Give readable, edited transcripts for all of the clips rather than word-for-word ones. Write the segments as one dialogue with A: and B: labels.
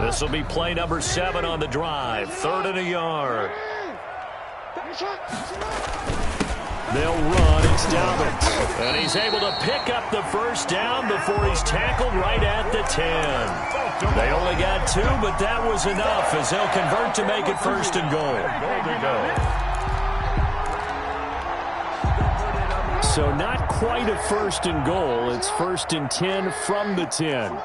A: This will be play number 7 on the drive. 3rd and a yard. They'll run. It's Dobbins. And he's able to pick up the first down before he's tackled right at the 10. They only got 2, but that was enough as they'll convert to make it 1st and goal. So not quite a 1st and goal. It's 1st and 10 from the 10.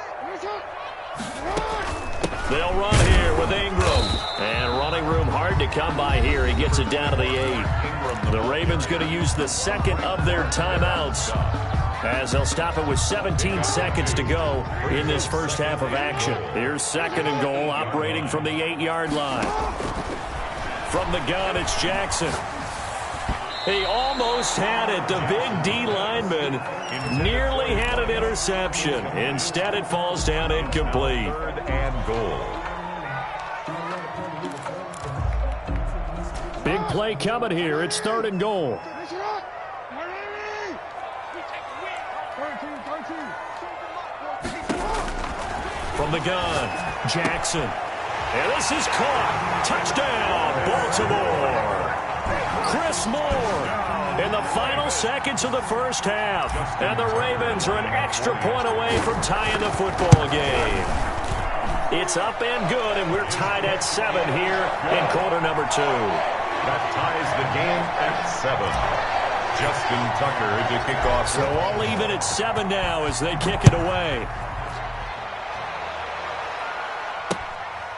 A: They'll run here with Ingram. And running room hard to come by here. He gets it down to the 8. The Ravens going to use the 2nd of their timeouts as they'll stop it with 17 seconds to go in this first half of action. Here's 2nd and goal, operating from the 8-yard line. From the gun, it's Jackson. He almost had it. The big D lineman nearly had an interception. Instead, it falls down incomplete.
B: 3rd and goal.
A: Big play coming here. It's 3rd and goal. From the gun, Jackson. And this is caught. Touchdown, Baltimore. Chris Moore in the final seconds of the first half. And the Ravens are an extra point away from tying the football game. It's up and good, and we're tied at 7 here in quarter number 2.
B: That ties the game at 7. Justin Tucker to kick off.
A: So all even at 7 now as they kick it away.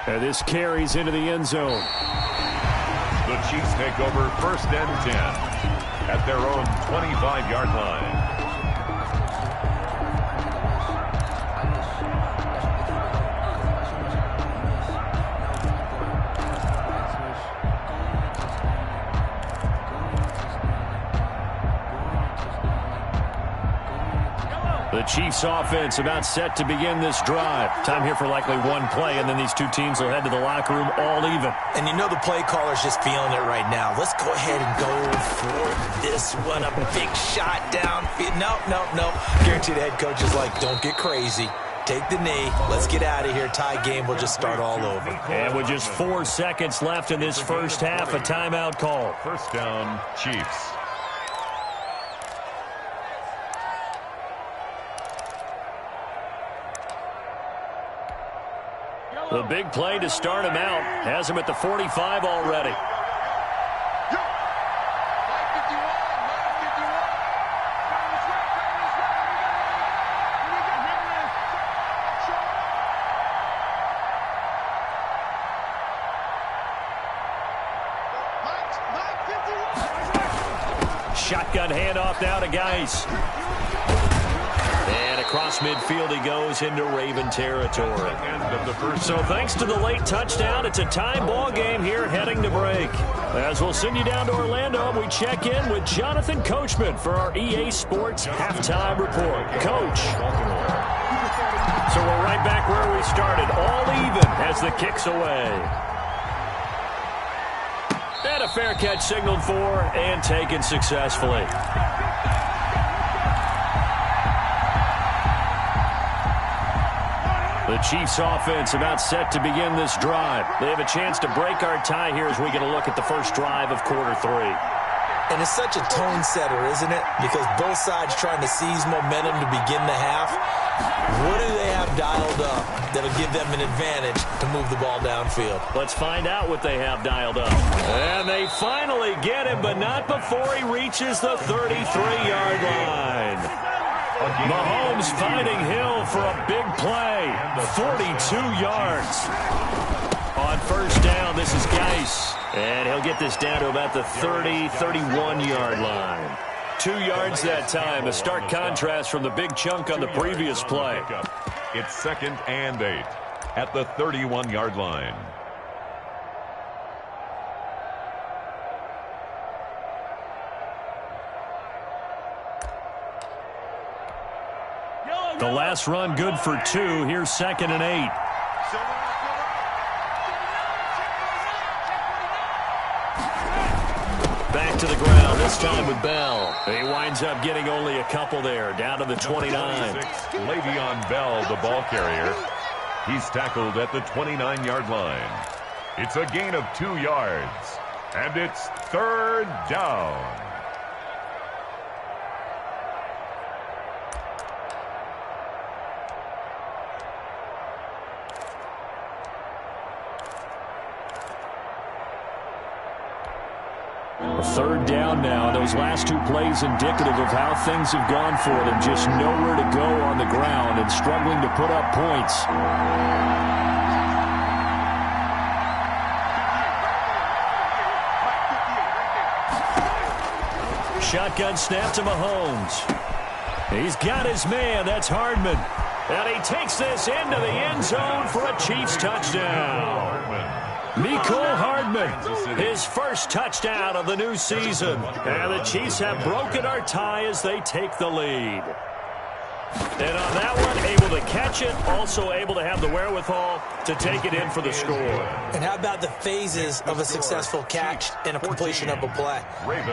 A: And this carries into the end zone.
B: The Chiefs take over 1st and 10 at their own 25-yard line.
A: The Chiefs offense about set to begin this drive. Time here for likely one play, and then these two teams will head to the locker room all even.
C: And you know the play caller's just feeling it right now. Let's go ahead and go for this one. A big shot downfield. No. Guarantee the head coach is like, don't get crazy. Take the knee. Let's get out of here. Tie game. We'll just start all over.
A: And with just 4 seconds left in this first half, a timeout call.
B: 1st down, Chiefs.
A: The big play to start him out. Has him at the 45 already. Shotgun handoff now to Geis. And across midfield he goes into Raven territory. So thanks to the late touchdown, it's a tie ball game here heading to break. As we'll send you down to Orlando, we check in with Jonathan Coachman for our EA Sports Halftime Report. Coach. So we're right back where we started, all even as the kick's away. And a fair catch signaled for and taken successfully. The Chiefs offense about set to begin this drive. They have a chance to break our tie here as we get a look at the first drive of quarter 3.
C: And it's such a tone setter, isn't it? Because both sides trying to seize momentum to begin the half. What do they have dialed up that'll give them an advantage to move the ball downfield?
A: Let's find out what they have dialed up. And they finally get him, but not before he reaches the 33-yard line. Mahomes finding Hill for a big play. 42 yards. On first down, this is Geis. And he'll get this down to about the 30, 31-yard line. 2 yards that time. A stark contrast from the big chunk on the previous play.
B: It's 2nd and 8 at the 31-yard line.
A: The last run good for 2. Here's 2nd and 8. Back to the ground, this time with Bell. He winds up getting only a couple there, down to the 29.
B: Le'Veon Bell, the ball carrier. He's tackled at the 29-yard line. It's a gain of 2 yards, and it's 3rd down.
A: Third down now. Those last 2 plays indicative of how things have gone for them. Just nowhere to go on the ground and struggling to put up points. Shotgun snap to Mahomes. He's got his man. That's Hardman. And he takes this into the end zone for a Chiefs touchdown. Mecole Hardman, his first touchdown of the new season. And the Chiefs have broken our tie as they take the lead. And on that one, able to catch it, also able to have the wherewithal to take it in for the score.
C: And how about the phases of a successful catch and a completion of a play?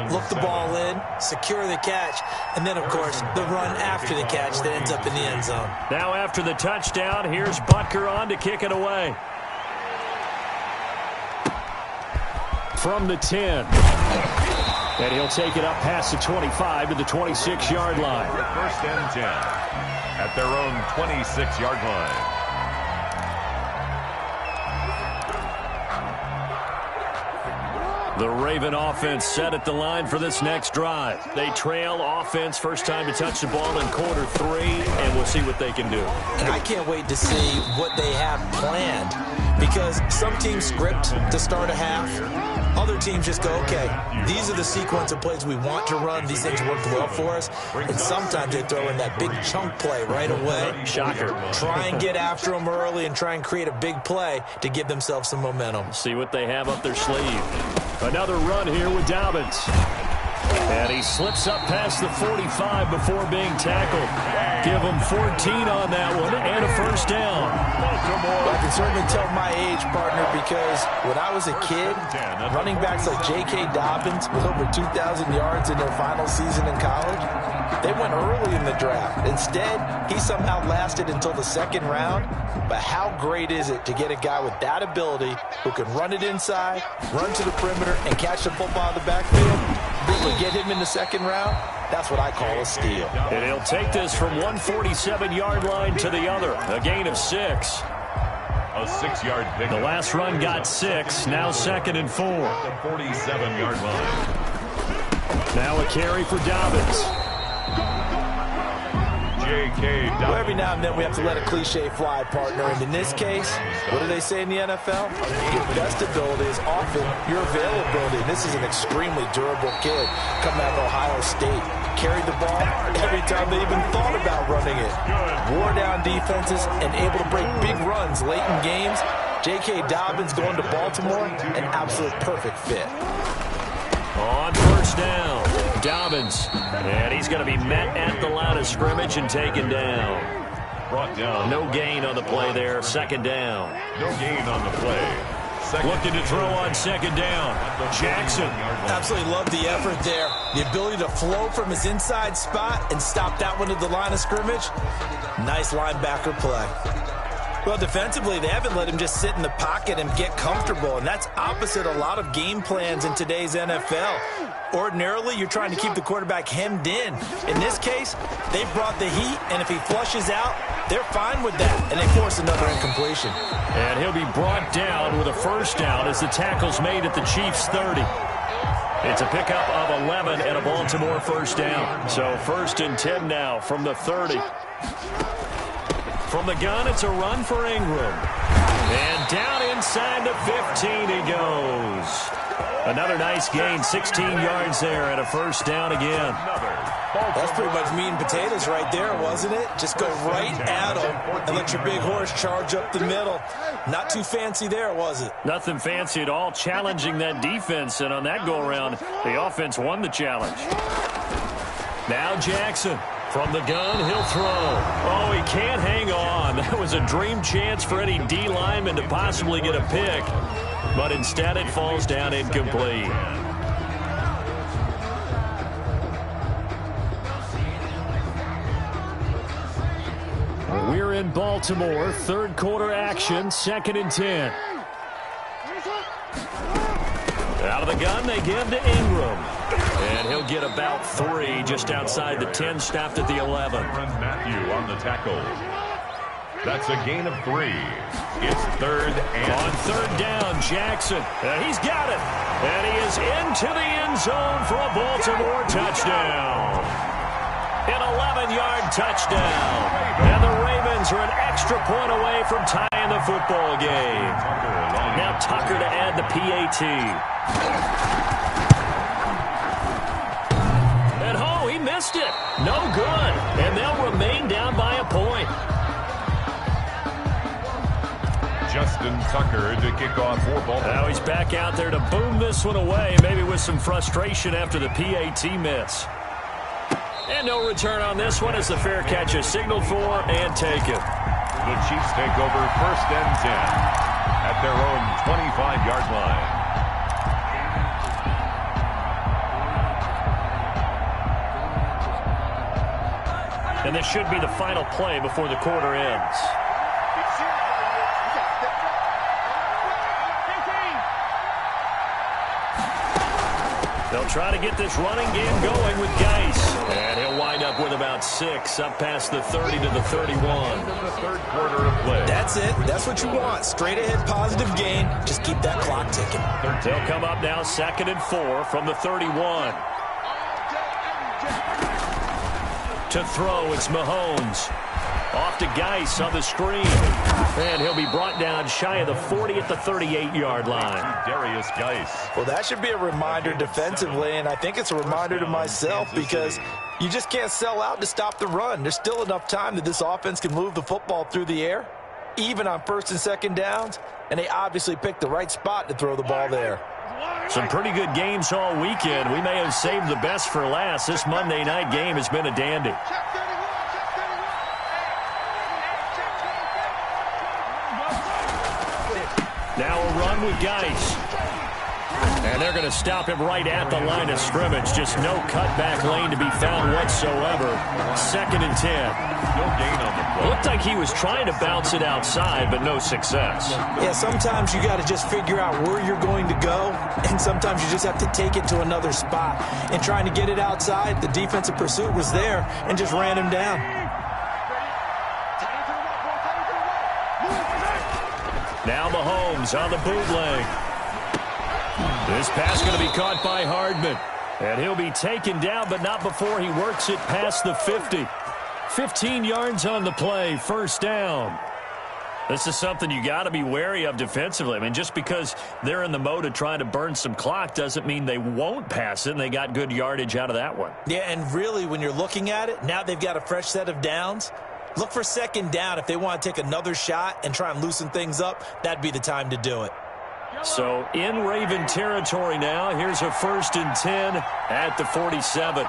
C: Look the ball in, secure the catch, and then, of course, the run after the catch that ends up in the end zone.
A: Now after the touchdown, here's Butker on to kick it away. From the 10. And he'll take it up past the 25 to the 26-yard line.
B: 1st and 10 at their own 26-yard line.
A: The Raven offense set at the line for this next drive. They trail offense, first time to touch the ball in quarter 3, and we'll see what they can do.
C: And I can't wait to see what they have planned, because some teams script to start a half. Other teams just go, okay, these are the sequence of plays we want to run. These things work well for us. And sometimes they throw in that big chunk play right away.
A: Shocker.
C: Try and get after them early and try and create a big play to give themselves some momentum.
A: See what they have up their sleeve. Another run here with Dobbins. And he slips up past the 45 before being tackled. Give him 14 on that one and a first down.
C: I can certainly tell my age, partner, because when I was a kid, running backs like J.K. Dobbins with over 2,000 yards in their final season in college, they went early in the draft. Instead, he somehow lasted until the 2nd round. But how great is it to get a guy with that ability who can run it inside, run to the perimeter, and catch the football in the backfield? Able to get him in the 2nd round? That's what I call a steal.
A: And he'll take this from 147-yard line to the other. A gain of 6.
B: A 6-yard pick.
A: The last run got 6. Now 2nd and 4.
B: The 47-yard line.
A: Now a carry for Dobbins.
B: J.K. Dobbins.
C: Well, every now and then we have to let a cliche fly, partner. And in this case, what do they say in the NFL? Your best ability is often your availability. And this is an extremely durable kid coming out of Ohio State. Carried the ball every time they even thought about running it. Wore down defenses and able to break big runs late in games. J.K. Dobbins going to Baltimore, an absolute perfect fit.
A: On first down, Dobbins. And he's going to be met at the line of scrimmage and taken down.
B: Brought down.
A: No gain on the play there. 2nd down.
B: No gain on the play.
A: Looking to throw on 2nd down. Jackson.
C: Absolutely love the effort there. The ability to flow from his inside spot and stop that one at the line of scrimmage. Nice linebacker play. Well, defensively, they haven't let him just sit in the pocket and get comfortable, and that's opposite a lot of game plans in today's NFL. Ordinarily, you're trying to keep the quarterback hemmed in. In this case, they brought the heat, and if he flushes out, they're fine with that, and they force another incompletion.
A: And he'll be brought down with a first down as the tackle's made at the Chiefs' 30. It's a pickup of 11 and a Baltimore first down. So 1st and 10 now from the 30. From the gun, it's a run for Ingram. And down inside the 15 he goes. Another nice gain, 16 yards there and a first down again.
C: That's pretty much meat and potatoes right there, wasn't it? Just go right at him and let your big horse charge up the middle. Not too fancy there, was it?
A: Nothing fancy at all, challenging that defense. And on that go-around, the offense won the challenge. Now Jackson. From the gun, he'll throw. Oh, he can't hang on. That was a dream chance for any D lineman to possibly get a pick. But instead, it falls down incomplete. We're in Baltimore. Third quarter action. 2nd and 10. Out of the gun, they give to Ingram. And he'll get about 3 just outside the 10, stopped at the 11.
B: Matthew on the tackle. That's a gain of 3. It's 3rd and...
A: On 3rd down, Jackson. He's got it. And he is into the end zone for a Baltimore touchdown. An 11-yard touchdown. And the Ravens are an extra point away from tying the football game. Now Tucker to add the PAT. And oh, he missed it. No good. And they'll remain down by a point.
B: Justin Tucker to kick off for Baltimore.
A: Now he's back out there to boom this one away, maybe with some frustration after the PAT miss. And no return on this one as the fair catch is signaled for and taken.
B: The Chiefs take over 1st and 10 at their own 25-yard line.
A: And this should be the final play before the quarter ends. They'll try to get this running game going with Geis. And he'll wind up with about 6 up past the 30 to the 31.
B: The third quarter of play.
C: That's it. That's what you want. Straight ahead positive gain. Just keep that clock ticking.
A: They'll come up now 2nd and 4 from the 31. To throw, it's Mahomes. Off to Geis on the screen. And he'll be brought down shy of the 40 at the 38-yard line.
B: Darius Geis.
C: Well, that should be a reminder defensively, and I think it's a reminder to myself because you just can't sell out to stop the run. There's still enough time that this offense can move the football through the air, even on 1st and 2nd downs, and they obviously picked the right spot to throw the ball there.
A: Some pretty good games all weekend. We may have saved the best for last. This Monday night game has been a dandy. Now a run with Geis. And they're going to stop him right at the line of scrimmage. Just no cutback lane to be found whatsoever. 2nd and 10.
B: No gain on the play.
A: Looked like he was trying to bounce it outside, but no success.
C: Yeah, sometimes you got to just figure out where you're going to go, and sometimes you just have to take it to another spot. And trying to get it outside, the defensive pursuit was there and just ran him down.
A: Now Mahomes on the bootleg. This pass going to be caught by Hardman. And he'll be taken down, but not before he works it past the 50. 15 yards on the play, 1st down. This is something you got to be wary of defensively. I mean, just because they're in the mode of trying to burn some clock doesn't mean they won't pass it, and they got good yardage out of that one.
C: Yeah, and really, when you're looking at it, now they've got a fresh set of downs. Look for 2nd down. If they want to take another shot and try and loosen things up, that'd be the time to do it.
A: So in Raven territory now. Here's a 1st and 10 at the 47.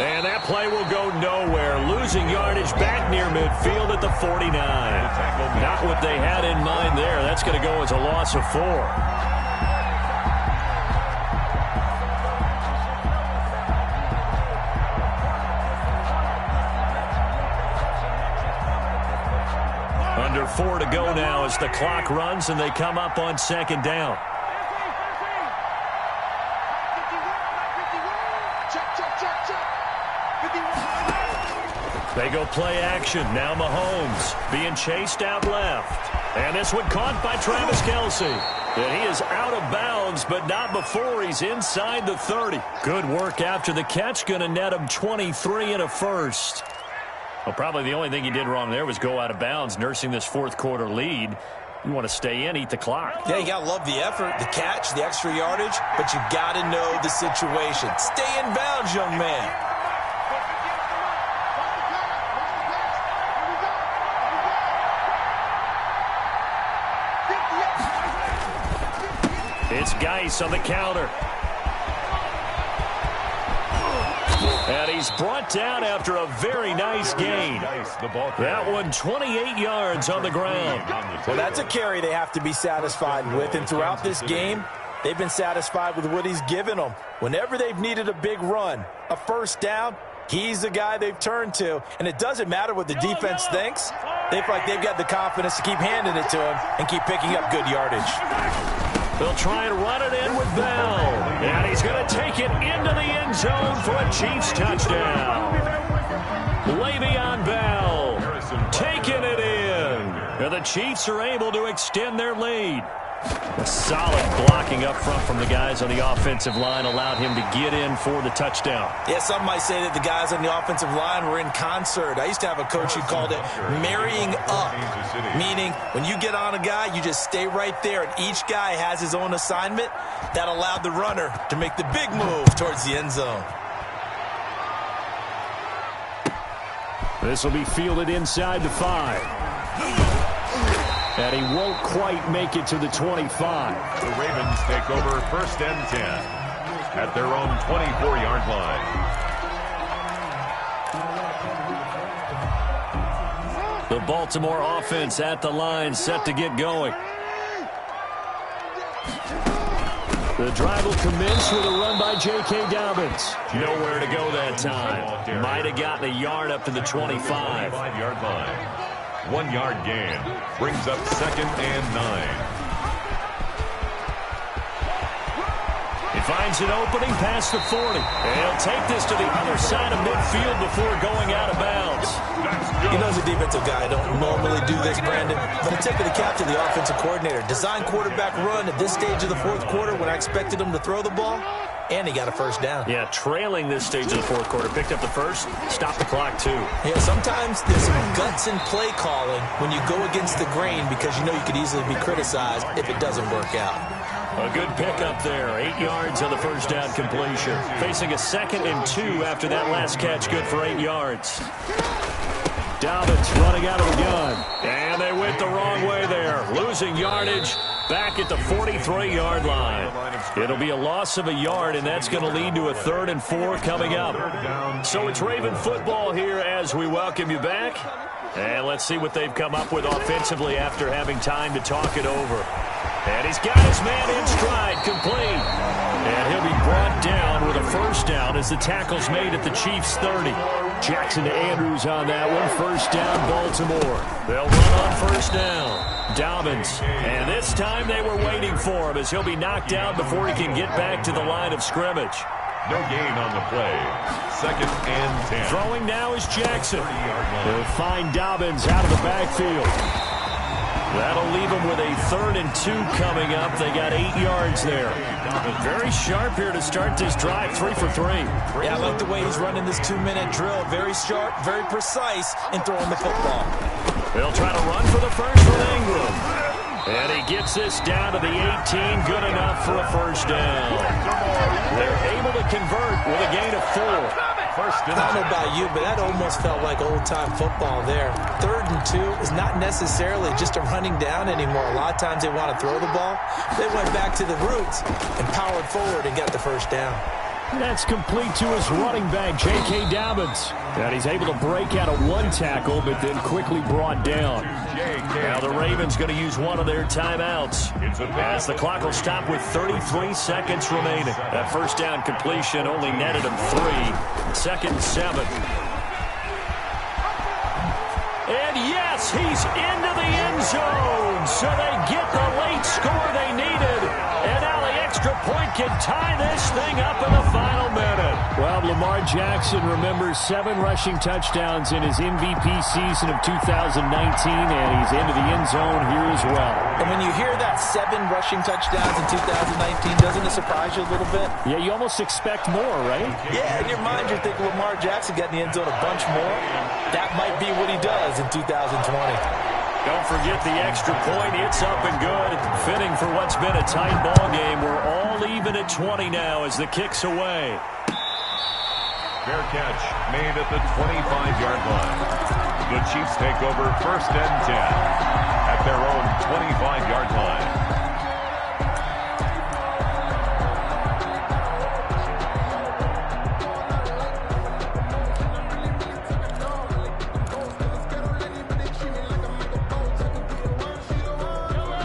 A: And that play will go nowhere. Losing yardage back near midfield at the 49. Not what they had in mind there. That's going to go as a loss of 4. Under 4 to go now as the clock runs and they come up on 2nd down. They go play action. Now Mahomes being chased out left. And this one caught by Travis Kelce. And he is out of bounds, but not before he's inside the 30. Good work after the catch. Going to net him 23 and a 1st. Well, probably the only thing he did wrong there was go out of bounds, nursing this 4th quarter lead. You want to stay in, eat the clock.
C: Yeah, you got to love the effort, the catch, the extra yardage, but you got to know the situation. Stay in bounds, young man.
A: It's Geis on the counter. And he's brought down after a very nice gain. That one 28 yards on the ground.
C: Well, that's a carry they have to be satisfied with. And throughout this game, they've been satisfied with what he's given them. Whenever they've needed a big run, a 1st down, He's the guy they've turned to, and it doesn't matter what the defense thinks. They feel like they've got the confidence to keep handing it to him and keep picking up good yardage.
A: They'll try and run it in with Bell, and he's going to take it into the end zone for a Chiefs touchdown. Le'Veon Bell taking it in, and the Chiefs are able to extend their lead. A solid blocking up front from the guys on the offensive line allowed him to get in for the touchdown.
C: Yeah, some might say that the guys on the offensive line were in concert. I used to have a coach who called it marrying up, meaning when you get on a guy, you just stay right there, and each guy has his own assignment. That allowed the runner to make the big move towards the end zone.
A: This will be fielded inside the 5. And he won't quite make it to the 25.
B: The Ravens take over 1st and 10 at their own 24-yard line.
A: The Baltimore offense at the line, set to get going. The drive will commence with a run by J.K. Dobbins. Nowhere to go that time. Might have gotten a yard up to the 25.
B: 25-yard line. 1-yard gain brings up 2nd and 9.
A: He finds an opening past the 40. And he'll take this to the other side of midfield before going out of bounds.
C: He knows a defensive guy don't normally do this, Brandon. But a tip of the cap to the offensive coordinator. Design quarterback run at this stage of the 4th quarter when I expected him to throw the ball. And he got a first down.
A: Yeah, trailing this stage of the 4th quarter. Picked up the first, stopped the clock too.
C: Yeah, sometimes there's some guts in play calling when you go against the grain because you know you could easily be criticized if it doesn't work out.
A: A good pickup there. 8 yards on the first down completion. Facing a 2nd and 2 after that last catch. Good for 8 yards. Dobbins running out of the gun. And they went the wrong way there. Losing yardage back at the 43-yard line. It'll be a loss of a yard, and that's going to lead to a 3rd and 4 coming up. So it's Raven football here as we welcome you back. And let's see what they've come up with offensively after having time to talk it over. And he's got his man in stride, complete. And he'll be brought down with a first down as the tackle's made at the Chiefs' 30. Jackson to Andrews on that one. First down, Baltimore. They'll run on first down. Dobbins. And this time they were waiting for him as he'll be knocked out before he can get back to the line of scrimmage.
B: No gain on the play. 2nd and 10.
A: Throwing now is Jackson. They'll find Dobbins out of the backfield. That'll leave them with a 3rd and 2 coming up. They got 8 yards there. Very sharp here to start this drive. 3 for 3.
C: Yeah, I like the way he's running this 2-minute drill. Very sharp, very precise in throwing the football.
A: They'll try to run for the first with Ingram. And he gets this down to the 18. Good enough for a first down. They're able to convert with a gain of 4.
C: I don't know about you, but that almost felt like old-time football there. 3rd and 2 is not necessarily just a running down anymore. A lot of times they want to throw the ball. They went back to the roots and powered forward and got the first down.
A: That's complete to his running back, J.K. Dobbins. And he's able to break out of 1 tackle, but then quickly brought down. Now the Ravens going to use one of their timeouts as the clock will stop with 33 seconds remaining. That first down completion only netted him 3. 2nd and 7. And yes, he's into the end zone. So they get the late score they needed. And now the extra point can tie this thing up in the final minute. Well, Lamar Jackson remembers 7 rushing touchdowns in his MVP season of 2019, and he's into the end zone here as well.
C: And when you hear that 7 rushing touchdowns in 2019, doesn't it surprise you a little bit?
A: Yeah, you almost expect more, right?
C: Yeah, in your mind you're thinking Lamar Jackson got in the end zone a bunch more. That might be what he does in 2020.
A: Don't forget the extra point. It's up and good. Fitting for what's been a tight ball game. We're all even at 20 now as the kick's away.
B: Fair catch made at the 25-yard line. The Chiefs take over 1st and 10 at their own 25-yard line.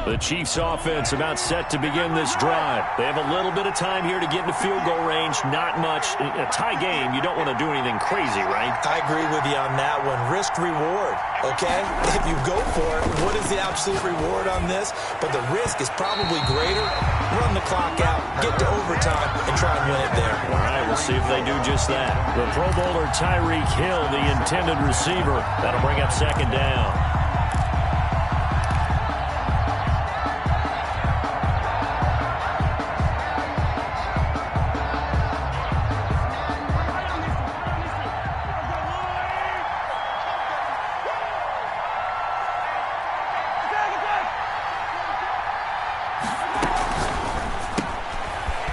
A: The Chiefs offense about set to begin this drive. They have a little bit of time here to get into field goal range. Not much. In a tie game, you don't want to do anything crazy, right?
C: I agree with you on that one. Risk reward, okay? If you go for it, what is the absolute reward on this? But the risk is probably greater. Run the clock out, get to overtime, and try and win it there.
A: All right, we'll see if they do just that. The Pro Bowler Tyreek Hill, the intended receiver. That'll bring up second down.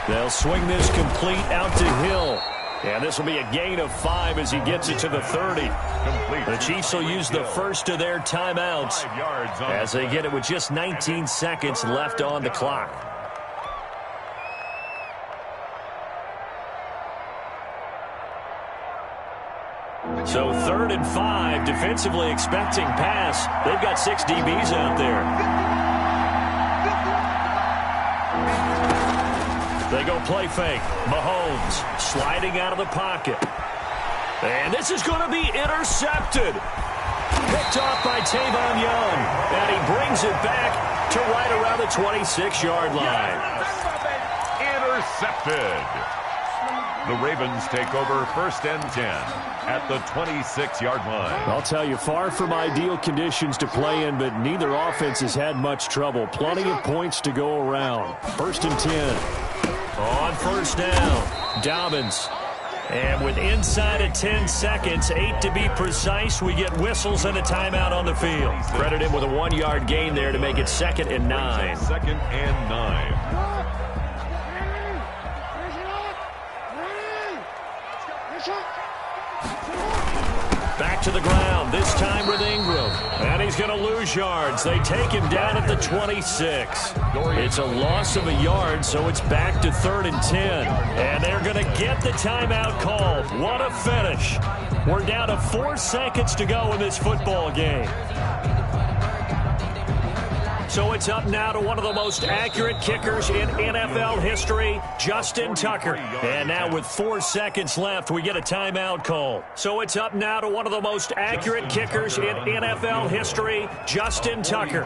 A: They'll swing this complete out to Hill. And this will be a gain of 5 as he gets it to the 30. The Chiefs will use the first of their timeouts as they get it with just 19 seconds left on the clock. So 3rd and 5, defensively expecting pass. They've got 6 DBs out there. They go play fake. Mahomes sliding out of the pocket. And this is going to be intercepted. Picked off by Tavon Young. And he brings it back to right around the 26-yard line.
B: Intercepted. The Ravens take over 1st and 10 at the 26-yard line.
A: I'll tell you, far from ideal conditions to play in, but neither offense has had much trouble. Plenty of points to go around. 1st and 10. On 1st down, Dobbins. And with inside of 10 seconds, 8 to be precise, we get whistles and a timeout on the field. Credit him with a 1-yard gain there to make it 2nd and 9.
B: 2nd and 9.
A: Back to the ground, this time with Ingram. And he's going to lose yards. They take him down at the 26. It's a loss of a yard, so it's back to 3rd and 10. And they're going to get the timeout called. What a finish. We're down to 4 seconds to go in this football game. So it's up now to one of the most accurate kickers in NFL history, Justin Tucker. And now with 4 seconds left, we get a timeout call. So it's up now to one of the most accurate kickers in NFL history, Justin Tucker.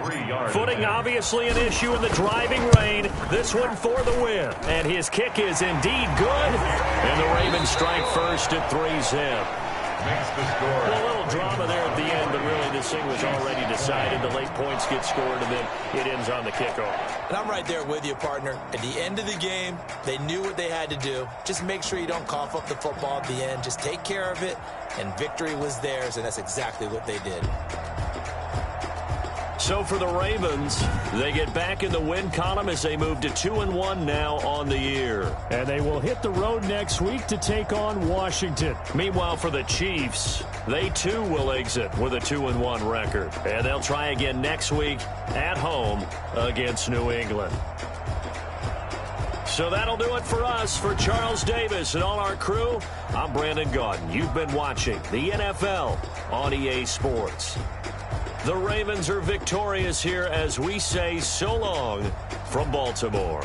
A: Footing obviously an issue in the driving rain. This one for the win. And his kick is indeed good. And the Ravens strike first at 3-zip.
B: Makes the score.
A: Well, a little drama there at the end, but really this thing was already decided. The late points get scored, and then it ends on the kickoff.
C: And I'm right there with you, partner. At the end of the game, they knew what they had to do. Just make sure you don't cough up the football at the end. Just take care of it, and victory was theirs, and that's exactly what they did.
A: So for the Ravens, they get back in the win column as they move to 2-1 now on the year. And they will hit the road next week to take on Washington. Meanwhile, for the Chiefs, they too will exit with a 2-1 record. And they'll try again next week at home against New England. So that'll do it for us. For Charles Davis and all our crew, I'm Brandon Gaudin. You've been watching the NFL on EA Sports. The Ravens are victorious here as we say so long from Baltimore.